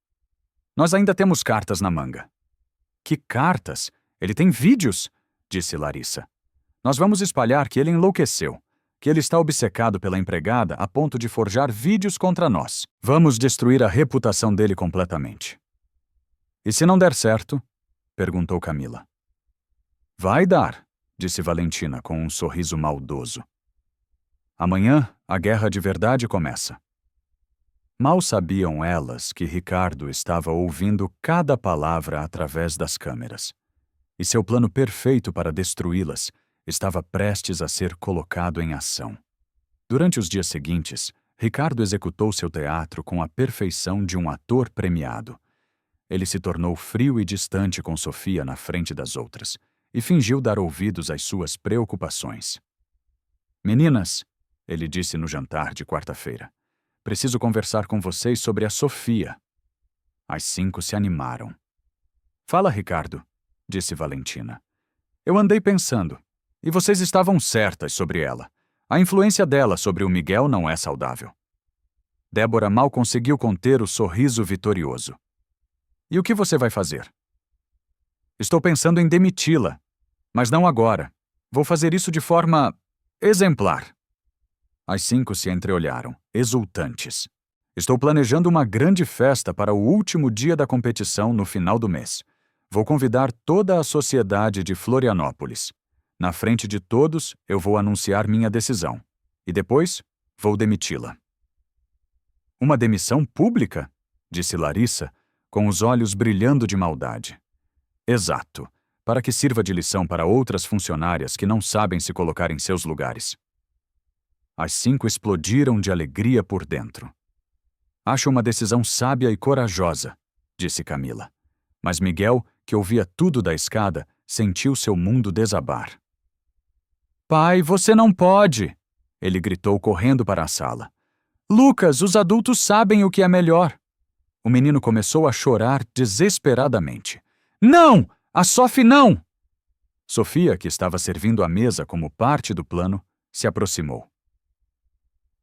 Nós ainda temos cartas na manga. Que cartas? Ele tem vídeos, disse Larissa. Nós vamos espalhar que ele enlouqueceu, que ele está obcecado pela empregada a ponto de forjar vídeos contra nós. Vamos destruir a reputação dele completamente. E se não der certo? Perguntou Camila. Vai dar, disse Valentina com um sorriso maldoso. Amanhã, a guerra de verdade começa. Mal sabiam elas que Ricardo estava ouvindo cada palavra através das câmeras. E seu plano perfeito para destruí-las estava prestes a ser colocado em ação. Durante os dias seguintes, Ricardo executou seu teatro com a perfeição de um ator premiado. Ele se tornou frio e distante com Sofia na frente das outras e fingiu dar ouvidos às suas preocupações. Meninas, ele disse no jantar de quarta-feira, preciso conversar com vocês sobre a Sofia. As 5 se animaram. Fala, Ricardo, disse Valentina. Eu andei pensando. E vocês estavam certas sobre ela. A influência dela sobre o Miguel não é saudável. Débora mal conseguiu conter o sorriso vitorioso. E o que você vai fazer? Estou pensando em demiti-la. Mas não agora. Vou fazer isso de forma exemplar. As 5 se entreolharam, exultantes. Estou planejando uma grande festa para o último dia da competição no final do mês. Vou convidar toda a sociedade de Florianópolis. Na frente de todos, eu vou anunciar minha decisão. E depois, vou demiti-la. Uma demissão pública? Disse Larissa, com os olhos brilhando de maldade. Exato, para que sirva de lição para outras funcionárias que não sabem se colocar em seus lugares. As 5 explodiram de alegria por dentro. Acho uma decisão sábia e corajosa, disse Camila. Mas Miguel, que ouvia tudo da escada, sentiu seu mundo desabar. Pai, você não pode! Ele gritou correndo para a sala. Lucas, os adultos sabem o que é melhor. O menino começou a chorar desesperadamente. Não! A Sophie não! Sofia, que estava servindo a mesa como parte do plano, se aproximou.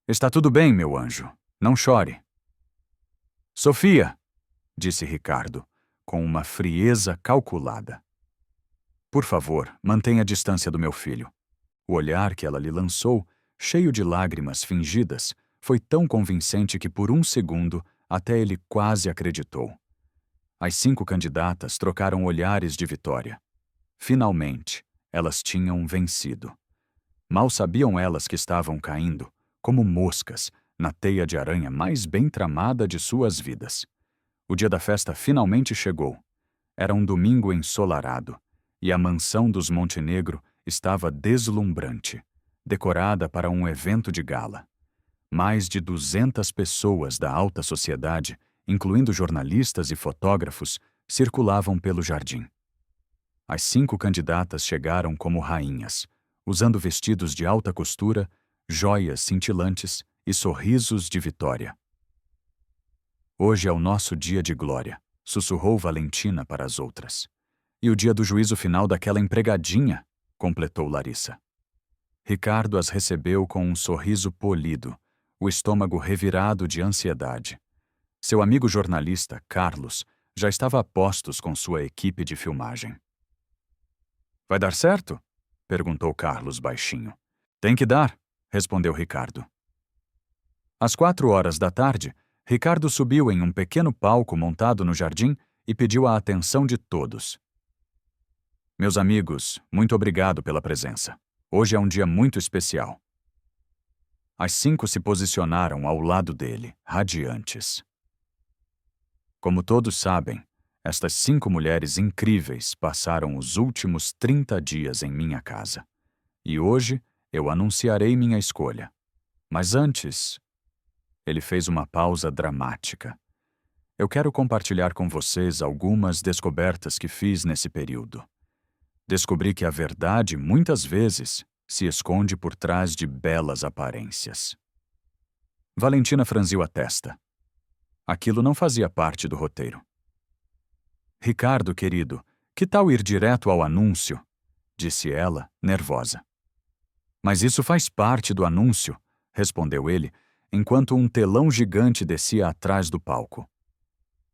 Está tudo bem, meu anjo. Não chore. Sofia, disse Ricardo, com uma frieza calculada. Por favor, mantenha a distância do meu filho. O olhar que ela lhe lançou, cheio de lágrimas fingidas, foi tão convincente que por um segundo até ele quase acreditou. As 5 candidatas trocaram olhares de vitória. Finalmente, elas tinham vencido. Mal sabiam elas que estavam caindo, como moscas, na teia de aranha mais bem tramada de suas vidas. O dia da festa finalmente chegou. Era um domingo ensolarado, e a mansão dos Montenegro estava deslumbrante, decorada para um evento de gala. Mais de 200 pessoas da alta sociedade, incluindo jornalistas e fotógrafos, circulavam pelo jardim. As 5 candidatas chegaram como rainhas, usando vestidos de alta costura, joias cintilantes e sorrisos de vitória. Hoje é o nosso dia de glória, sussurrou Valentina para as outras. E o dia do juízo final daquela empregadinha, completou Larissa. Ricardo as recebeu com um sorriso polido, o estômago revirado de ansiedade. Seu amigo jornalista, Carlos, já estava a postos com sua equipe de filmagem. Vai dar certo? Perguntou Carlos baixinho. Tem que dar, respondeu Ricardo. Às 4 da tarde, Ricardo subiu em um pequeno palco montado no jardim e pediu a atenção de todos. Meus amigos, muito obrigado pela presença. Hoje é um dia muito especial. As 5 se posicionaram ao lado dele, radiantes. Como todos sabem, estas 5 mulheres incríveis passaram os últimos 30 dias em minha casa. E hoje eu anunciarei minha escolha. Mas antes... Ele fez uma pausa dramática. Eu quero compartilhar com vocês algumas descobertas que fiz nesse período. Descobri que a verdade, muitas vezes, se esconde por trás de belas aparências. Valentina franziu a testa. Aquilo não fazia parte do roteiro. Ricardo, querido, que tal ir direto ao anúncio? Disse ela, nervosa. Mas isso faz parte do anúncio, respondeu ele, enquanto um telão gigante descia atrás do palco.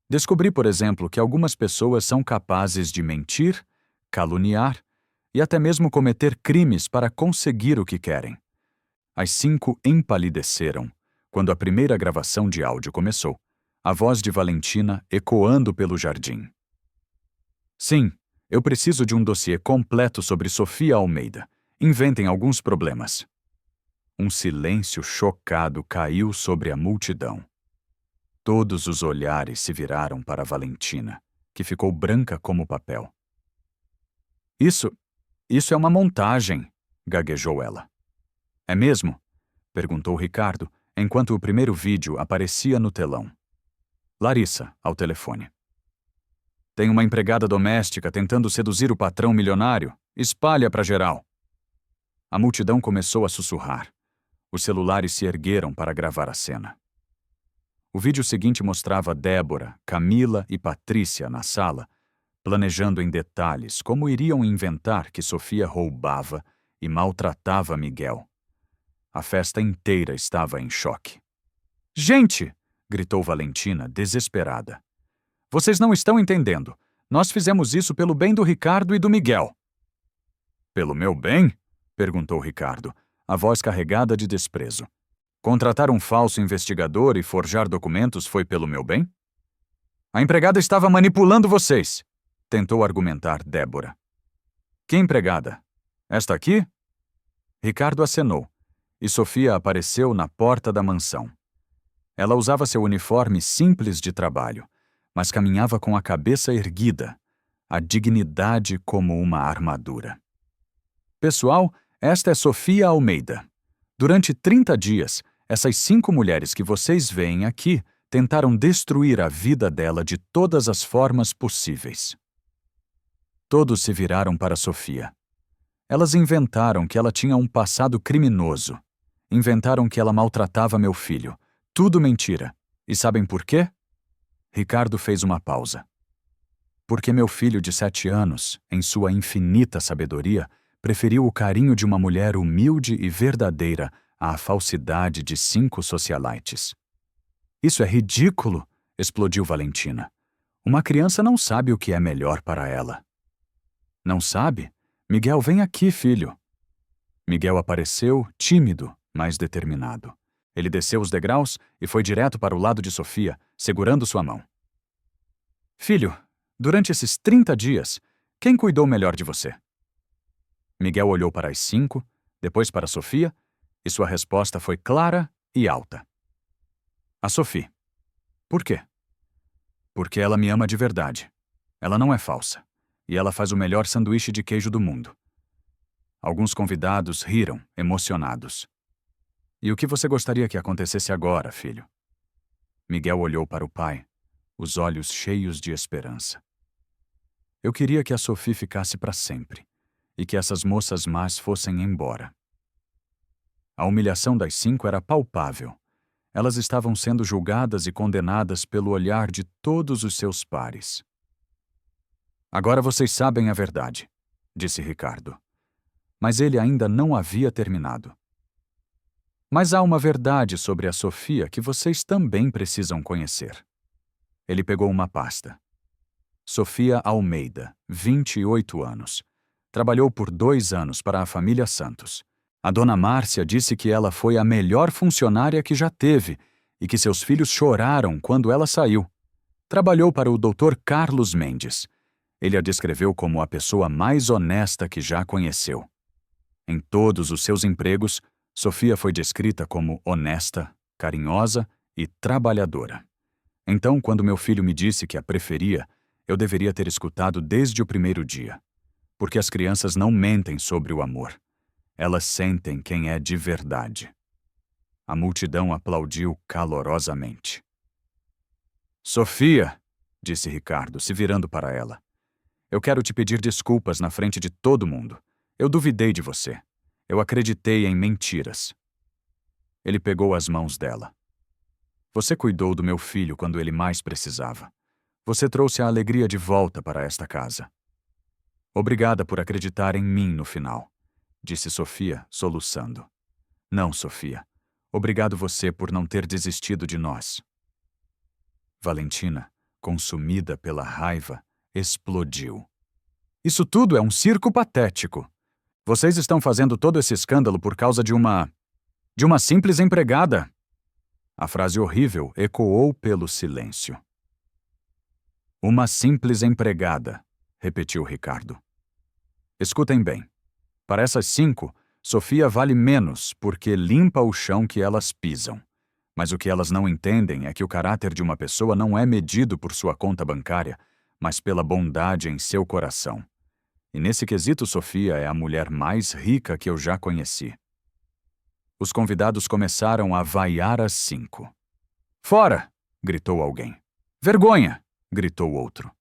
Descobri, por exemplo, que algumas pessoas são capazes de mentir, caluniar e até mesmo cometer crimes para conseguir o que querem. As 5 empalideceram quando a primeira gravação de áudio começou, a voz de Valentina ecoando pelo jardim. Sim, eu preciso de um dossiê completo sobre Sofia Almeida. Inventem alguns problemas. Um silêncio chocado caiu sobre a multidão. Todos os olhares se viraram para Valentina, que ficou branca como papel. Isso é uma montagem, gaguejou ela. É mesmo? Perguntou Ricardo, enquanto o primeiro vídeo aparecia no telão. Larissa, ao telefone. Tem uma empregada doméstica tentando seduzir o patrão milionário. Espalha para geral. A multidão começou a sussurrar. Os celulares se ergueram para gravar a cena. O vídeo seguinte mostrava Débora, Camila e Patrícia na sala, planejando em detalhes como iriam inventar que Sofia roubava e maltratava Miguel. A festa inteira estava em choque. Gente! Gritou Valentina, desesperada. Vocês não estão entendendo. Nós fizemos isso pelo bem do Ricardo e do Miguel. Pelo meu bem? Perguntou Ricardo, a voz carregada de desprezo. Contratar um falso investigador e forjar documentos foi pelo meu bem? A empregada estava manipulando vocês, tentou argumentar Débora. Que empregada? Esta aqui? Ricardo acenou, e Sofia apareceu na porta da mansão. Ela usava seu uniforme simples de trabalho, mas caminhava com a cabeça erguida, a dignidade como uma armadura. Pessoal, esta é Sofia Almeida. Durante 30 dias, essas 5 mulheres que vocês veem aqui tentaram destruir a vida dela de todas as formas possíveis. Todos se viraram para Sofia. Elas inventaram que ela tinha um passado criminoso. Inventaram que ela maltratava meu filho. Tudo mentira. E sabem por quê? Ricardo fez uma pausa. Porque meu filho de 7 anos, em sua infinita sabedoria, preferiu o carinho de uma mulher humilde e verdadeira à falsidade de 5 socialites. Isso é ridículo, explodiu Valentina. Uma criança não sabe o que é melhor para ela. Não sabe? Miguel, vem aqui, filho. Miguel apareceu, tímido, mas determinado. Ele desceu os degraus e foi direto para o lado de Sofia, segurando sua mão. Filho, durante esses 30 dias, quem cuidou melhor de você? Miguel olhou para as 5, depois para Sofia, e sua resposta foi clara e alta. A Sofia. Por quê? Porque ela me ama de verdade. Ela não é falsa. E ela faz o melhor sanduíche de queijo do mundo. Alguns convidados riram, emocionados. E o que você gostaria que acontecesse agora, filho? Miguel olhou para o pai, os olhos cheios de esperança. Eu queria que a Sofia ficasse para sempre, e que essas moças más fossem embora. A humilhação das 5 era palpável. Elas estavam sendo julgadas e condenadas pelo olhar de todos os seus pares. Agora vocês sabem a verdade, disse Ricardo. Mas ele ainda não havia terminado. Mas há uma verdade sobre a Sofia que vocês também precisam conhecer. Ele pegou uma pasta. Sofia Almeida, 28 anos. Trabalhou por 2 anos para a família Santos. A dona Márcia disse que ela foi a melhor funcionária que já teve e que seus filhos choraram quando ela saiu. Trabalhou para o Dr. Carlos Mendes. Ele a descreveu como a pessoa mais honesta que já conheceu. Em todos os seus empregos, Sofia foi descrita como honesta, carinhosa e trabalhadora. Então, quando meu filho me disse que a preferia, eu deveria ter escutado desde o primeiro dia. Porque as crianças não mentem sobre o amor. Elas sentem quem é de verdade. A multidão aplaudiu calorosamente. Sofia, disse Ricardo, se virando para ela. Eu quero te pedir desculpas na frente de todo mundo. Eu duvidei de você. Eu acreditei em mentiras. Ele pegou as mãos dela. Você cuidou do meu filho quando ele mais precisava. Você trouxe a alegria de volta para esta casa. Obrigada por acreditar em mim no final, disse Sofia, soluçando. Não, Sofia. Obrigado você por não ter desistido de nós. Valentina, consumida pela raiva, explodiu. Isso tudo é um circo patético. Vocês estão fazendo todo esse escândalo por causa de uma simples empregada. A frase horrível ecoou pelo silêncio. Uma simples empregada, repetiu Ricardo. Escutem bem. Para essas 5, Sofia vale menos porque limpa o chão que elas pisam. Mas o que elas não entendem é que o caráter de uma pessoa não é medido por sua conta bancária, mas pela bondade em seu coração. E nesse quesito, Sofia é a mulher mais rica que eu já conheci. Os convidados começaram a vaiar as 5. Fora! Gritou alguém. Vergonha! Gritou outro.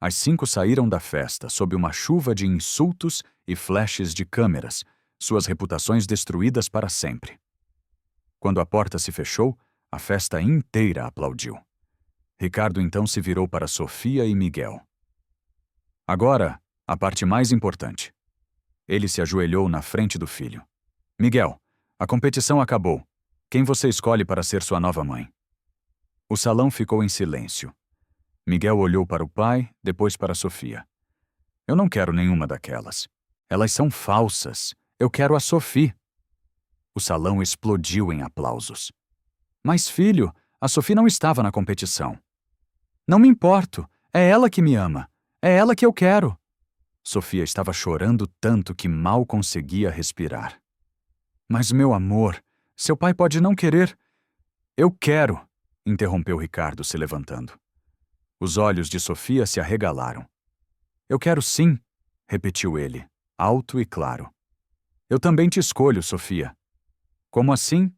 As 5 saíram da festa sob uma chuva de insultos e flashes de câmeras, suas reputações destruídas para sempre. Quando a porta se fechou, a festa inteira aplaudiu. Ricardo então se virou para Sofia e Miguel. Agora, a parte mais importante. Ele se ajoelhou na frente do filho. Miguel, a competição acabou. Quem você escolhe para ser sua nova mãe? O salão ficou em silêncio. Miguel olhou para o pai, depois para Sofia. Eu não quero nenhuma daquelas. Elas são falsas. Eu quero a Sofia. O salão explodiu em aplausos. Mas, filho, a Sofia não estava na competição. Não me importo. É ela que me ama. É ela que eu quero. Sofia estava chorando tanto que mal conseguia respirar. Mas, meu amor, seu pai pode não querer. Eu quero, interrompeu Ricardo, se levantando. Os olhos de Sofia se arregalaram. Eu quero sim, repetiu ele, alto e claro. Eu também te escolho, Sofia. Como assim?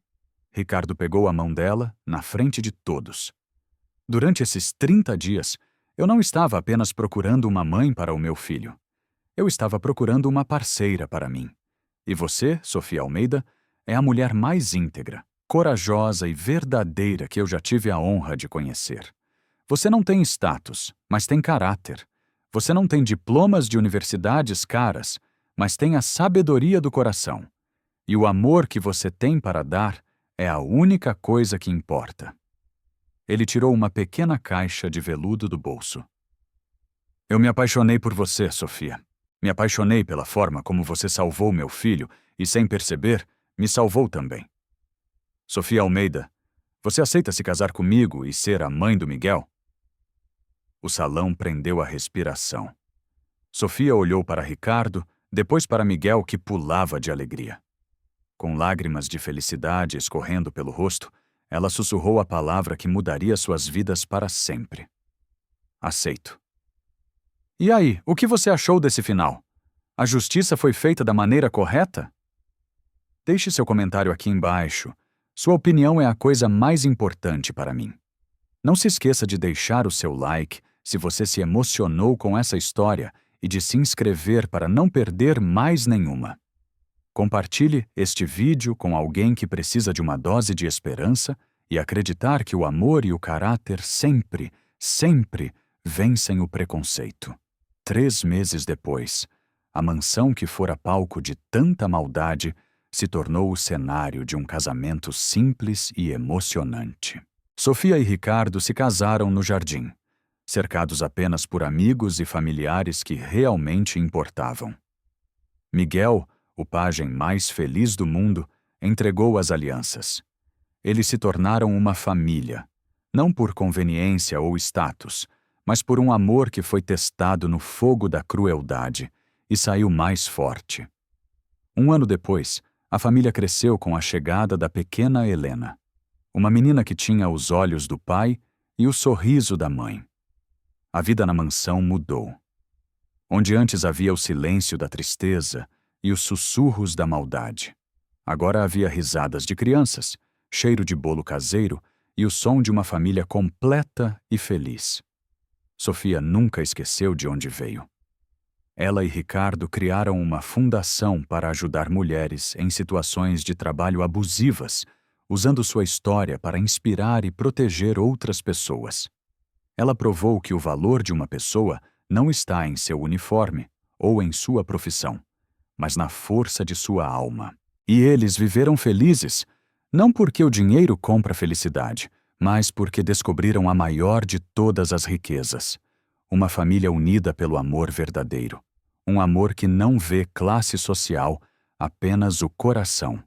Ricardo pegou a mão dela, na frente de todos. Durante esses 30 dias, eu não estava apenas procurando uma mãe para o meu filho. Eu estava procurando uma parceira para mim. E você, Sofia Almeida, é a mulher mais íntegra, corajosa e verdadeira que eu já tive a honra de conhecer. Você não tem status, mas tem caráter. Você não tem diplomas de universidades caras, mas tem a sabedoria do coração. E o amor que você tem para dar é a única coisa que importa. Ele tirou uma pequena caixa de veludo do bolso. Eu me apaixonei por você, Sofia. Me apaixonei pela forma como você salvou meu filho e, sem perceber, me salvou também. Sofia Almeida, você aceita se casar comigo e ser a mãe do Miguel? O salão prendeu a respiração. Sofia olhou para Ricardo, depois para Miguel, que pulava de alegria. Com lágrimas de felicidade escorrendo pelo rosto, ela sussurrou a palavra que mudaria suas vidas para sempre. Aceito. E aí, o que você achou desse final? A justiça foi feita da maneira correta? Deixe seu comentário aqui embaixo. Sua opinião é a coisa mais importante para mim. Não se esqueça de deixar o seu like se você se emocionou com essa história e de se inscrever para não perder mais nenhuma. Compartilhe este vídeo com alguém que precisa de uma dose de esperança e acreditar que o amor e o caráter sempre, sempre vencem o preconceito. 3 meses depois, a mansão que fora palco de tanta maldade se tornou o cenário de um casamento simples e emocionante. Sofia e Ricardo se casaram no jardim, cercados apenas por amigos e familiares que realmente importavam. Miguel, o pajem mais feliz do mundo, entregou as alianças. Eles se tornaram uma família, não por conveniência ou status, mas por um amor que foi testado no fogo da crueldade e saiu mais forte. 1 ano depois, a família cresceu com a chegada da pequena Helena, uma menina que tinha os olhos do pai e o sorriso da mãe. A vida na mansão mudou. Onde antes havia o silêncio da tristeza e os sussurros da maldade, agora havia risadas de crianças, cheiro de bolo caseiro e o som de uma família completa e feliz. Sofia nunca esqueceu de onde veio. Ela e Ricardo criaram uma fundação para ajudar mulheres em situações de trabalho abusivas, usando sua história para inspirar e proteger outras pessoas. Ela provou que o valor de uma pessoa não está em seu uniforme ou em sua profissão, mas na força de sua alma. E eles viveram felizes, não porque o dinheiro compra felicidade, mas porque descobriram a maior de todas as riquezas, uma família unida pelo amor verdadeiro. Um amor que não vê classe social, apenas o coração.